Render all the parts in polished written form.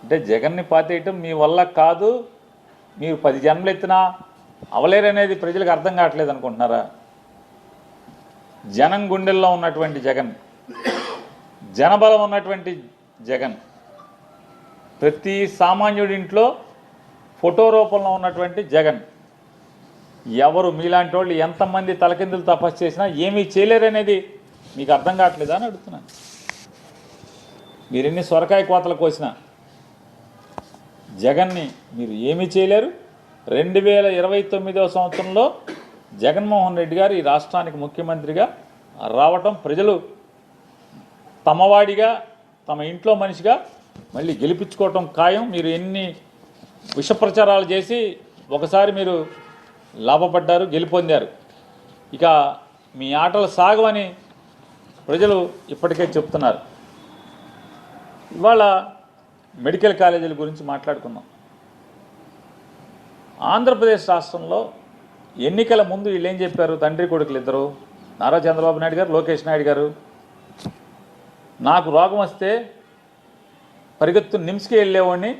అంటే జగన్ని పాతేయటం మీ వల్ల కాదు, మీరు 10 జన్మలు ఎత్తినా అవలేరనేది ప్రజలకు అర్థం కావట్లేదు అనుకుంటున్నారా? జనం గుండెల్లో ఉన్నటువంటి జగన్, జనబలం ఉన్నటువంటి జగన్, ప్రతి సామాన్యుడి ఇంట్లో ఫోటో రూపంలో ఉన్నటువంటి జగన్, ఎవరు మీలాంటి వాళ్ళు ఎంతమంది తలకిందులు తపస్సు చేసినా ఏమీ చేయలేరనేది మీకు అర్థం కావట్లేదా అని అడుగుతున్నాను. మీరు ఎన్ని సొరకాయ కోతలు కోసినా జగన్ని మీరు ఏమీ చేయలేరు. 2029వ సంవత్సరంలో జగన్మోహన్ రెడ్డి గారు ఈ రాష్ట్రానికి ముఖ్యమంత్రిగా రావటం ప్రజలు తమవాడిగా, తమ ఇంట్లో మనిషిగా మళ్ళీ గెలిపించుకోవటం ఖాయం. మీరు ఎన్ని విష ప్రచారాలు చేసి ఒకసారి మీరు లాభపడ్డారు, గెలుపొందారు. ఇక మీ ఆటలు సాగవని ప్రజలు ఇప్పటికే చెప్తున్నారు. ఇవాళ మెడికల్ కాలేజీల గురించి మాట్లాడుకుందాం. ఆంధ్రప్రదేశ్ రాష్ట్రంలో ఎన్నికల ముందు వీళ్ళు ఏం చెప్పారు? తండ్రి కొడుకులు ఇద్దరు, నారా చంద్రబాబు నాయుడు గారు, లోకేష్ నాయుడు గారు, నాకు రోగం వస్తే పరిగెత్తు నిమ్స్కి వెళ్ళేవాడిని,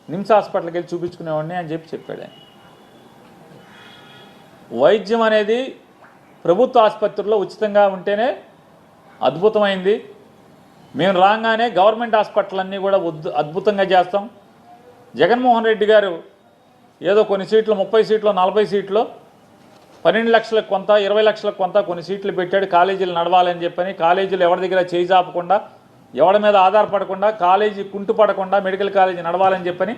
నిమ్స్ హాస్పిటల్కి వెళ్ళి చూపించుకునేవాడిని అని చెప్పాడు ఆయన. వైద్యం అనేది ప్రభుత్వ ఆసుపత్రుల్లో ఉచితంగా ఉంటేనే అద్భుతమైంది. మేము రాగానే గవర్నమెంట్ హాస్పిటల్ అన్నీ కూడా అద్భుతంగా చేస్తాం. జగన్మోహన్ రెడ్డి గారు ఏదో కొన్ని సీట్లు 30 సీట్లు 40 సీట్లు 12 లక్షలకు కొంత 20 లక్షలకు కొంత కొన్ని సీట్లు పెట్టాడు. కాలేజీలు నడవాలని చెప్పని, కాలేజీలు ఎవరి దగ్గర చేయి చాపకుండా, ఎవరి మీద ఆధారపడకుండా, కాలేజీ కుంటుపడకుండా మెడికల్ కాలేజీ నడవాలని చెప్పని,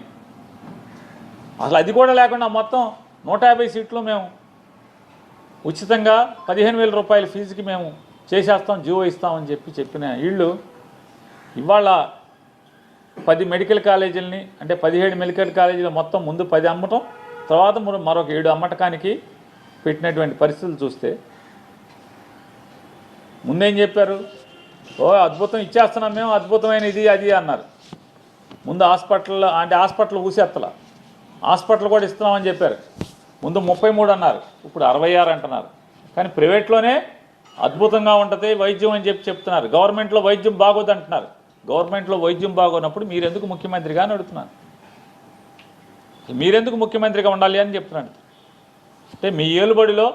అసలు అది కూడా లేకుండా మొత్తం 150 సీట్లు మేము ఉచితంగా 15,000 రూపాయల ఫీజుకి మేము చేసేస్తాం, జీవో ఇస్తామని చెప్పిన వీళ్ళు ఇవాళ 10 మెడికల్ కాలేజీలని, అంటే 17 మెడికల్ కాలేజీలు మొత్తం ముందు 10 అమ్మటం, తర్వాత మరొక 7 అమ్మటకానికి పెట్టినటువంటి పరిస్థితులు చూస్తే, ముందేం చెప్పారు? ఓ అద్భుతం ఇచ్చేస్తున్నాం మేము, అద్భుతమైన ఇది అది అన్నారు. ముందు హాస్పిటల్ ఊసేత్తల, హాస్పిటల్ కూడా ఇస్తున్నామని చెప్పారు. ముందు 33 అన్నారు, ఇప్పుడు 66 అంటున్నారు. కానీ ప్రైవేట్లోనే అద్భుతంగా ఉంటుంది వైద్యం అని చెప్తున్నారు. గవర్నమెంట్లో వైద్యం బాగోదు అంటున్నారు. గవర్నమెంట్లో వైద్యం బాగోనప్పుడు మీరెందుకు ముఖ్యమంత్రిగా అని అడుగుతున్నాను. మీరెందుకు ముఖ్యమంత్రిగా ఉండాలి అని చెప్తున్నాను. అంటే మీ ఏలుబడిలో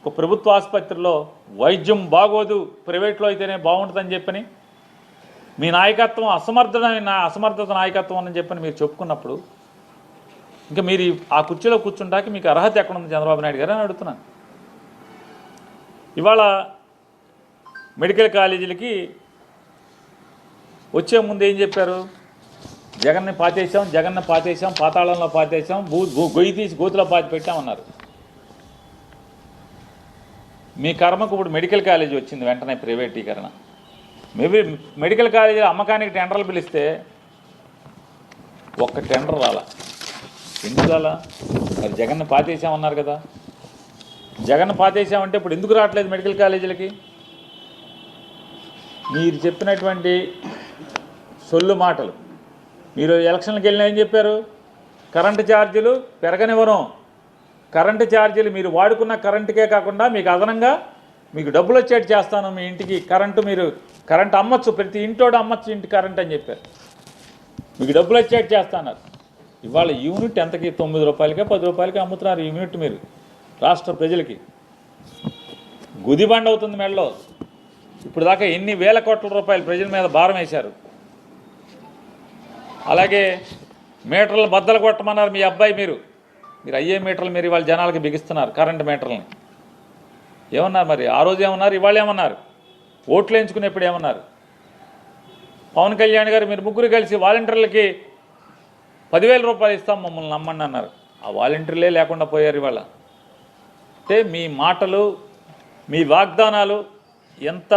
ఒక ప్రభుత్వ ఆసుపత్రిలో వైద్యం బాగోదు, ప్రైవేట్లో అయితేనే బాగుంటుందని చెప్పని, మీ నాయకత్వం అసమర్థత నాయకత్వం అని చెప్పని మీరు చెప్పుకున్నప్పుడు, ఇంకా మీరు ఆ కుర్చీలో కూర్చుంటాకి మీకు అర్హత ఎక్కడుంది చంద్రబాబు నాయుడు గారు అని అడుగుతున్నాను. ఇవాళ మెడికల్ కాలేజీలకి వచ్చే ముందు ఏం చెప్పారు? జగన్ని పాతేసాం, పాతాళంలో పాతేసాం, గొయ్యి తీసి గోతులో పాతి పెట్టామన్నారు. మీ కర్మకు ఇప్పుడు మెడికల్ కాలేజీ వచ్చింది, వెంటనే ప్రైవేటీకరణ. మేబీ మెడికల్ కాలేజీ అమ్మకానికి టెండర్లు పిలిస్తే ఒక్క టెండర్ రాలా. ఎందుకు రాలా? మరి జగన్ని పాతేసామన్నారు కదా. జగన్ పాతేసామంటే ఇప్పుడు ఎందుకు రావట్లేదు మెడికల్ కాలేజీలకి? మీరు చెప్పినటువంటి సొల్లు మాటలు. మీరు ఎలక్షన్లకు వెళ్ళినా ఏం చెప్పారు? కరెంటు ఛార్జీలు పెరగనివ్వను, కరెంటు ఛార్జీలు మీరు వాడుకున్న కరెంటుకే కాకుండా మీకు అదనంగా మీకు డబ్బులు వచ్చేట్టు చేస్తాను, మీ ఇంటికి కరెంటు అమ్మచ్చు, ప్రతి ఇంటోడు అమ్మచ్చు ఇంటి కరెంట్ అని చెప్పారు. మీకు డబ్బులు వచ్చేట్టు చేస్తున్నారు. ఇవాళ యూనిట్ ఎంతకి? 9 రూపాయలకే 10 రూపాయలకి అమ్ముతున్నారు యూనిట్. మీరు రాష్ట్ర ప్రజలకి గుదిబండ అవుతుంది మెడలో. ఇప్పుడు దాకా ఎన్ని వేల కోట్ల రూపాయలు ప్రజల మీద భారం వేశారు. అలాగే మీటర్లు బద్దలు కొట్టమన్నారు మీ అబ్బాయి. మీరు అయ్యే మీటర్లు మీరు ఇవాళ జనాలకి బిగిస్తున్నారు, కరెంటు మీటర్లని. ఏమన్నారు మరి? ఆ రోజు ఏమన్నారు, ఇవాళ ఏమన్నారు? ఓట్లు వేయించుకునేప్పుడు ఏమన్నారు? పవన్ కళ్యాణ్ గారు మీరు ముగ్గురు కలిసి వాలంటీర్లకి 10,000 రూపాయలు ఇస్తాం మమ్మల్ని నమ్మండి అన్నారు. ఆ వాలంటీర్లే లేకుండా పోయారు ఇవాళ. అంటే మీ మాటలు, మీ వాగ్దానాలు ఎంత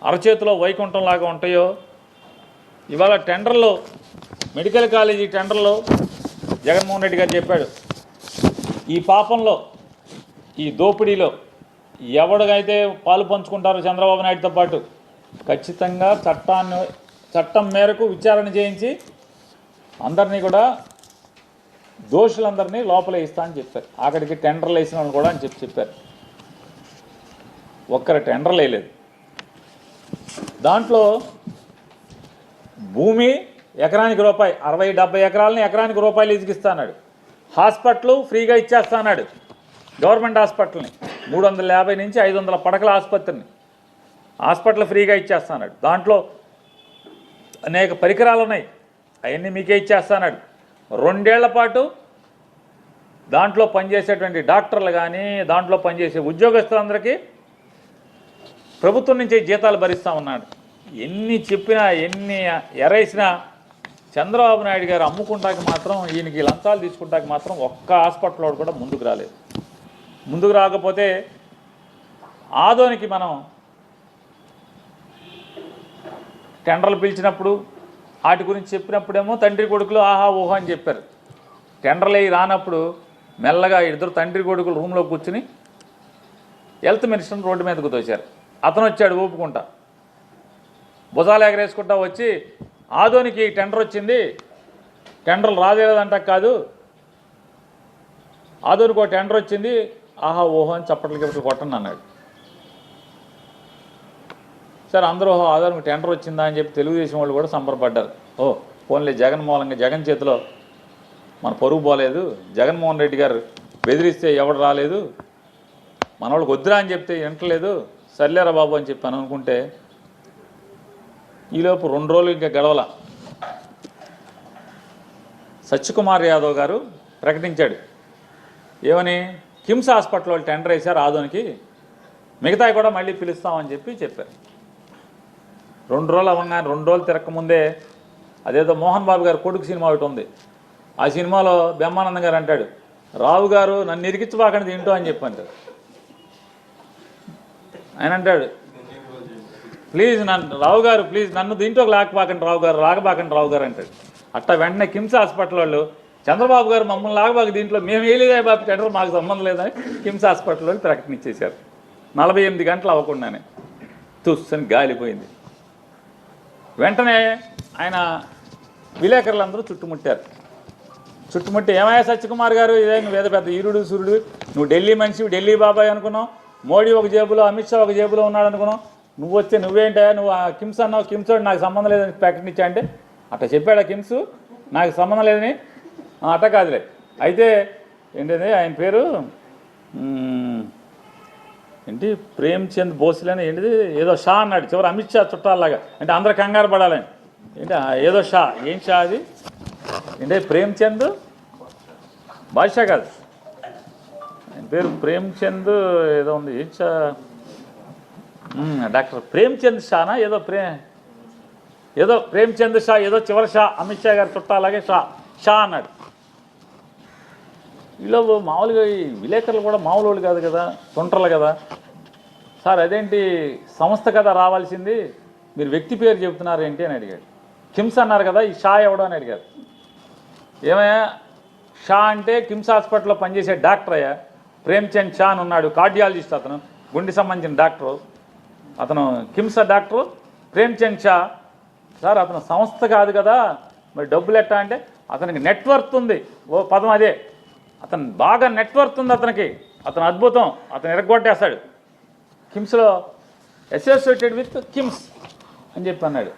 అరచేతిలో వైకుంఠంలాగా ఉంటాయో. ఇవాళ టెండర్లో, మెడికల్ కాలేజీ టెండర్లో జగన్మోహన్ రెడ్డి గారు చెప్పాడు, ఈ పాపంలో, ఈ దోపిడీలో ఎవడికైతే పాలు పంచుకుంటారో చంద్రబాబు నాయుడుతో పాటు ఖచ్చితంగా చట్టం మేరకు విచారణ చేయించి అందరినీ కూడా దోషులందరినీ లోపల ఇస్తా అని చెప్పారు. అక్కడికి టెండర్లు వేసిన వాళ్ళు కూడా అని చెప్పారు. ఒక్కరు టెండర్లు వేయలేదు. దాంట్లో భూమి ఎకరానికి రూపాయి, 60-70 ఎకరాలని ఎకరానికి రూపాయలు లీజుకిస్తా అన్నాడు. హాస్పిటల్ ఫ్రీగా ఇచ్చేస్తా అన్నాడు. గవర్నమెంట్ హాస్పిటల్ని 350 నుంచి 500 పడకల ఆసుపత్రిని హాస్పిటల్ ఫ్రీగా ఇచ్చేస్తా అన్నాడు. దాంట్లో అనేక పరికరాలు ఉన్నాయి, అవన్నీ మీకే ఇచ్చేస్తా అన్నాడు. 2 ఏళ్ల పాటు దాంట్లో పనిచేసేటువంటి డాక్టర్లు కానీ దాంట్లో పనిచేసే ఉద్యోగస్తులందరికీ ప్రభుత్వం నుంచి జీతాలు భరిస్తూ ఉన్నాడు. ఎన్ని చెప్పినా ఎన్ని ఎరేసినా చంద్రబాబు నాయుడు గారు అమ్ముకుంటాకి మాత్రం, ఈయనకి లంచాలు తీసుకుంటాకి మాత్రం ఒక్క హాస్పిటల్లో కూడా ముందుకు రాలేదు. ముందుకు రాకపోతే ఆదోనికి మనం టెండర్లు పిలిచినప్పుడు వాటి గురించి చెప్పినప్పుడేమో తండ్రి కొడుకులు ఆహా ఊహా అని చెప్పారు. టెండర్లు అవి రానప్పుడు మెల్లగా ఇద్దరు తండ్రి కొడుకులు రూమ్లో కూర్చుని హెల్త్ మినిస్టర్ని రోడ్డు మీదకు తోశారు. అతను వచ్చాడు ఊపుకుంటా, భుజాలు ఎగరేసుకుంటా వచ్చి ఆదోనికి టెండర్ వచ్చింది, టెండర్లు రాదేదంట కాదు, ఆదోనికి ఒక టెండర్ వచ్చింది, ఆహా ఓహో అని చప్పట్లు కొట్టండి అన్నాడు. సరే అందరూ ఓహో ఆదోనికి టెండర్ వచ్చిందా అని చెప్పి తెలుగుదేశం వాళ్ళు కూడా సంబరపడ్డారు. ఓ పోన్లే, జగన్ మూలంగా జగన్ చేతిలో మన పరుగు పోలేదు, జగన్మోహన్ రెడ్డి గారు బెదిరిస్తే ఎవడు రాలేదు, మన వాళ్ళకి వద్దురా అని చెప్తే వింటలేదు, సర్లేరా బాబు అని చెప్పాను అనుకుంటే ఈలోపు 2 రోజులు ఇంకా గడవల సత్యకుమార్ యాదవ్ గారు ప్రకటించాడు. ఏమని? కిమ్స్ హాస్పిటల్ వాళ్ళు టెండర్ వేశారు ఆదోనికి, మిగతాయి కూడా మళ్ళీ పిలుస్తామని చెప్పారు. 2 రోజులు అవ్వగానే 2 రోజులు తిరగకముందే అదేదో మోహన్ బాబు గారు కొడుకు సినిమా ఒకటి ఉంది, ఆ సినిమాలో బ్రహ్మానందం గారు అంటాడు, రావు గారు నన్ను ఇరికించబాకండి తింటూ అని చెప్పంటాడు. ఆయన అంటాడు, ప్లీజ్ రావు గారు ప్లీజ్ నన్ను దీంట్లోకి లాగబాకండి రావు గారు అంటాడు. అట్టా వెంటనే కిమ్స్ హాస్పిటల్ వాళ్ళు చంద్రబాబు గారు మమ్మల్ని లాగబాక దీంట్లో మేము వేయలేదా బాబు టెండర్, మాకు సంబంధం లేదని కిమ్స్ హాస్పిటల్ వాళ్ళు ప్రకటించేశారు. 48 గంటలు అవ్వకుండానే తుస్సని గాలిపోయింది. వెంటనే ఆయన విలేకరులందరూ చుట్టుముట్టి ఏమయ్యా సత్యకుమార్ గారు, ఇదే నువ్వేదో పెద్ద ఈరుడు సూర్యుడు, నువ్వు ఢిల్లీ మనిషి, ఢిల్లీ బాబాయ్ అనుకున్నావు, మోడీ ఒక జేబులో అమిత్ షా ఒక జేబులో ఉన్నాడు అనుకున్నావు, నువ్వు వస్తే నువ్వేంటా నువ్వు కిమ్స్ అన్నావు, కిమ్స్ నాకు సంబంధం లేదని ప్రకటించా అంటే అట్లా చెప్పాడా కిమ్స్ నాకు సంబంధం లేదని? అట్ట కాదులే, అయితే ఏంటది ఆయన పేరు ఏంటి ప్రేమ్చంద్ భోస్లేని ఏంటిది ఏదో షా అన్నాడు చివరి, అమిత్ షా చుట్టాలాగా, అంటే అందరూ కంగారు పడాలని, ఏంటి ఏదో షా, ఏం షా అది ఏంటి ప్రేమ్చంద్ బాద్షా కాదు, ఆయన పేరు ప్రేమ్చంద్ ఏదో ఉంది, ఏం షా డాక్టర్ ప్రేమ్చంద్ షానా ఏదో ప్రేమ్చంద్ షా ఏదో చివరి షా, అమిత్ షా గారు చుట్టాలాగే షా అన్నాడు. వీళ్ళు మామూలుగా ఈ విలేకరులు కూడా మామూలు వాళ్ళు కాదు కదా, తుంటర్లు కదా. సార్ అదేంటి సంస్థ కదా రావాల్సింది, మీరు వ్యక్తి పేరు చెబుతున్నారు ఏంటి అని అడిగాడు. కిమ్స్ అన్నారు కదా, ఈ షా ఎవడో అని అడిగారు. ఏమయ్యా షా అంటే కిమ్స్ హాస్పిటల్లో పనిచేసే డాక్టర్ అయ్యా, ప్రేమ్చంద్ షా అని ఉన్నాడు, కార్డియాలజిస్ట్, అతను గుండె సంబంధించిన డాక్టరు, అతను కిమ్స్ డాక్టరు ప్రేమ్చంద్ షా. సార్ అతను సంస్థ కాదు కదా, మరి డబ్బులు ఎట్టా అంటే అతనికి నెట్వర్క్ ఉంది, ఓ పదం అదే, అతను బాగా నెట్వర్క్ ఉంది అతనికి, అతను అద్భుతం, అతను ఎరగొట్టేస్తాడు, కిమ్స్లో అసోసియేటెడ్ విత్ కిమ్స్ అని చెప్పి అన్నాడు.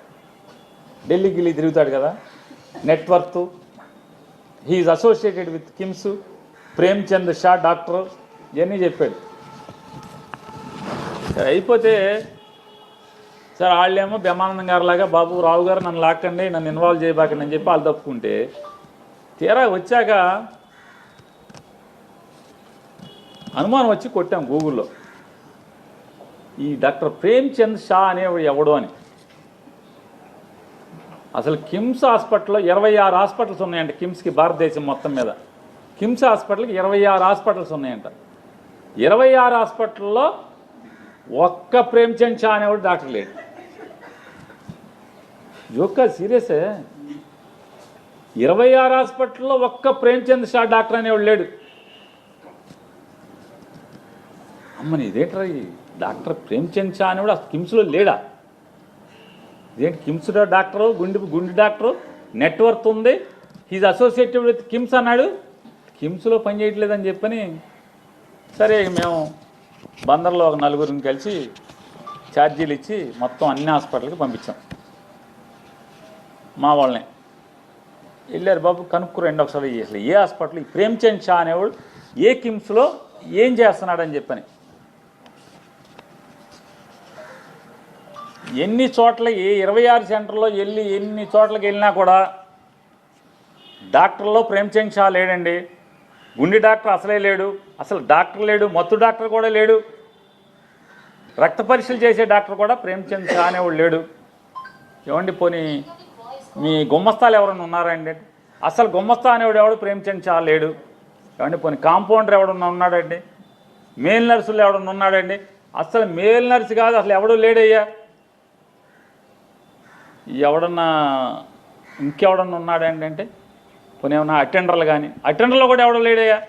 ఢిల్లీ తిరుగుతాడు కదా, network, he is associated with KIMS, Premchand Shah doctor, ఇవన్నీ చెప్పాడు. అయిపోతే సార్ వాళ్ళేమో బ్రహ్మానందం గారిలాగా బాబు రావు గారు నన్ను లాక్కండి, నన్ను ఇన్వాల్వ్ చేయబాకండి అని చెప్పి వాళ్ళు తప్పుకుంటే, తీరా వచ్చాక అనుమానం వచ్చి కొట్టాం గూగుల్లో, ఈ డాక్టర్ ప్రేమ్చంద్ షా అనేవాడు ఎవడో అని. అసలు కిమ్స్ హాస్పిటల్లో 26 హాస్పిటల్స్ ఉన్నాయంట కిమ్స్కి, భారతదేశం మొత్తం మీద కిమ్స్ హాస్పిటల్కి 26 హాస్పిటల్స్ ఉన్నాయంట. 26 హాస్పిటల్లో ఒక్క ప్రేమ్చంద్ షా అనేవాడు డాక్టర్ లేడు. జోకా సీరియసే, 26 హాస్పిటల్లో ఒక్క ప్రేమ్చంద్ షా డాక్టర్ అనేవాడు లేడు. అమ్మని ఇదేంట్రా, ఈ డాక్టర్ ప్రేమ్చంద్ షా అనేవాడు అసలు కిమ్స్లో లేడా? ఇదేంటి కిమ్స్ డాక్టరు, గుండె డాక్టరు, నెట్వర్క్ ఉంది, హీజ్ అసోసియేటెడ్ విత్ కిమ్స్ అన్నాడు, కిమ్స్లో పని చేయట్లేదని చెప్పని సరే మేము బందర్లో ఒక 4గురిని కలిసి ఛార్జీలు ఇచ్చి మొత్తం అన్ని హాస్పిటల్కి పంపించాం మా వాళ్ళని. వెళ్ళారు బాబు, కనుక్కురండి ఒకసారి అసలు ఏ హాస్పిటల్, ఈ ప్రేమ్చంద్ షా అనేవాడు ఏ కిమ్స్లో ఏం చేస్తున్నాడని చెప్పని. ఎన్ని చోట్ల 26 సెంటర్లో ఎన్ని చోట్లకి వెళ్ళినా కూడా డాక్టర్లో ప్రేమ్చంద్ షా లేడండి. గుండె డాక్టర్ అసలే లేడు, అసలు డాక్టర్ లేడు, మత్తు డాక్టర్ కూడా లేడు, రక్త పరీక్షలు చేసే డాక్టర్ కూడా ప్రేమ్చంద్ షా అనేవాడు లేడు. ఏమండి పోనీ మీ గుమ్మస్తాలు ఎవరన్నా ఉన్నారండి? అసలు గుమ్మస్తా అనేవాడు ఎవడు ప్రేమ్చంద్ షా లేడు. ఏమండి పోనీ కాంపౌండర్ ఎవడన్నా ఉన్నాడండి? మేల్ నర్సులు ఎవడన్నా ఉన్నాడండి? అసలు మేల్ నర్సు కాదు, అసలు ఎవడూ లేడయ్యా. ఎవడన్నా ఇంకెవడన్నా ఉన్నాడండి అంటే పోనీ ఏమన్నా అటెండర్లు కానీ, అటెండర్లో కూడా ఎవడో లేడయ్యా.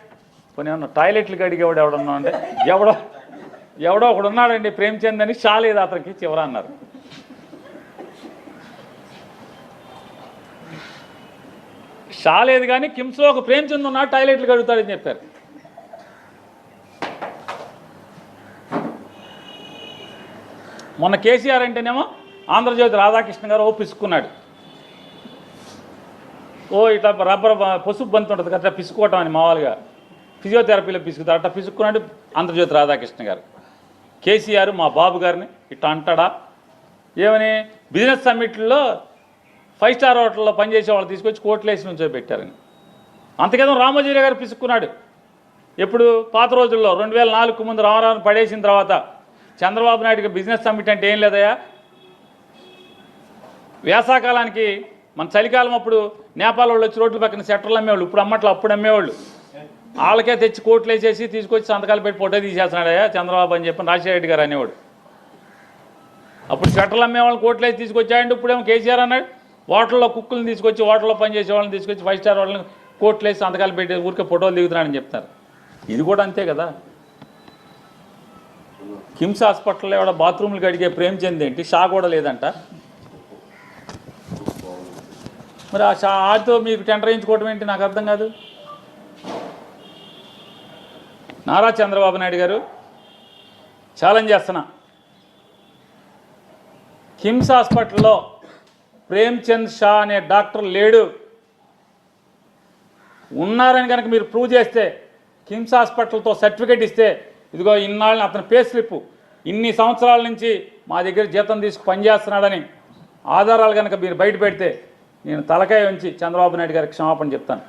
పోనీ ఏమన్నా టాయిలెట్లు కడిగేవాడు ఎవడన్నా అంటే ఎవడో ఒకడు ఉన్నాడండి ప్రేమ్చంద్ అని. షా లేదు అతనికి చివర అన్నారు. షా లేదు కానీ కిమ్స్లో ఒక ప్రేమ్చంద్ ఉన్నాడు, టాయిలెట్లు కడుగుతాడని చెప్పారు. మొన్న కేసీఆర్ అంటేనేమో ఆంధ్రజ్యోతి రాధాకృష్ణ గారు పిసుక్కున్నాడు. ఇట్లా రబ్బర్ పసుపు బంతి ఉంటుంది అట్లా పిసుకోవటం అని మామూలుగా ఫిజియోథెరపీలో పిసుకుతారు, అట్లా పిసుక్కున్నాడు ఆంధ్రజ్యోతి రాధాకృష్ణ గారు. కేసీఆర్ మా బాబు గారిని ఇట్లా అంటాడా ఏమని? బిజినెస్ సమ్మిట్లో 5 స్టార్ హోటల్లో పనిచేసే వాళ్ళు తీసుకొచ్చి కోట్లేసి నుంచో పెట్టారని. అంతకేదో రామోజీరావు గారు పిసుక్కున్నాడు. ఎప్పుడు పాత రోజుల్లో 2004 ముందు రామారావుని పడేసిన తర్వాత చంద్రబాబు నాయుడుకి బిజినెస్ సమ్మిట్ అంటే ఏం లేదయా. వేసాకాలానికి మన చలికాలం అప్పుడు నేపాల్ వాళ్ళు వచ్చి రోడ్ల పక్కన సెట్టర్లు అమ్మేవాళ్ళు, ఇప్పుడు అమ్మట్లో అప్పుడు అమ్మేవాళ్ళు. వాళ్ళకే తెచ్చి కోట్లు వేసేసి తీసుకొచ్చి సంతకాలు పెట్టి ఫోటో తీసేస్తున్నాడయ్యా చంద్రబాబు అని చెప్పి రాజశేఖర రెడ్డి గారు అనేవాడు. అప్పుడు సెట్టర్లు అమ్మేవాళ్ళని కోట్లు వేసి తీసుకొచ్చాయండి. ఇప్పుడేమో కేసీఆర్ అన్నాడు హోటల్లో కుక్కులను తీసుకొచ్చి హోటల్లో పనిచేసే వాళ్ళని తీసుకొచ్చి 5 స్టార్ వాళ్ళని కోట్లు వేసి సంతకాలు పెట్టి ఊరికే ఫోటోలు దిగుతున్నాడని చెప్తారు. ఇది కూడా అంతే కదా. కిమ్స్ హాస్పిటల్లో ఎవడ బాత్రూమ్లు కడిగే ప్రేమ్చంద్ ఏంటి, షా కూడా లేదంట. మరి ఆ షాతో మీకు టెండర్ వేయించుకోవడం ఏంటి నాకు అర్థం కాదు. నారా చంద్రబాబు నాయుడు గారు ఛాలెంజ్ చేస్తున్నా, కిమ్స్ హాస్పిటల్లో ప్రేమ్చంద్ షా అనే డాక్టర్ లేడు, ఉన్నారని కనుక మీరు ప్రూవ్ చేస్తే, కిమ్స్ హాస్పిటల్తో సర్టిఫికేట్ ఇస్తే, ఇదిగో ఇన్నాళ్ళని అతని పే స్లిప్ ఇన్ని సంవత్సరాల నుంచి మా దగ్గర జీతం తీసుకు పనిచేస్తున్నాడని ఆధారాలు కనుక మీరు బయట పెడితే నేను తలకాయ ఉంచి చంద్రబాబు నాయుడు గారికి క్షమాపణ చెప్తాను.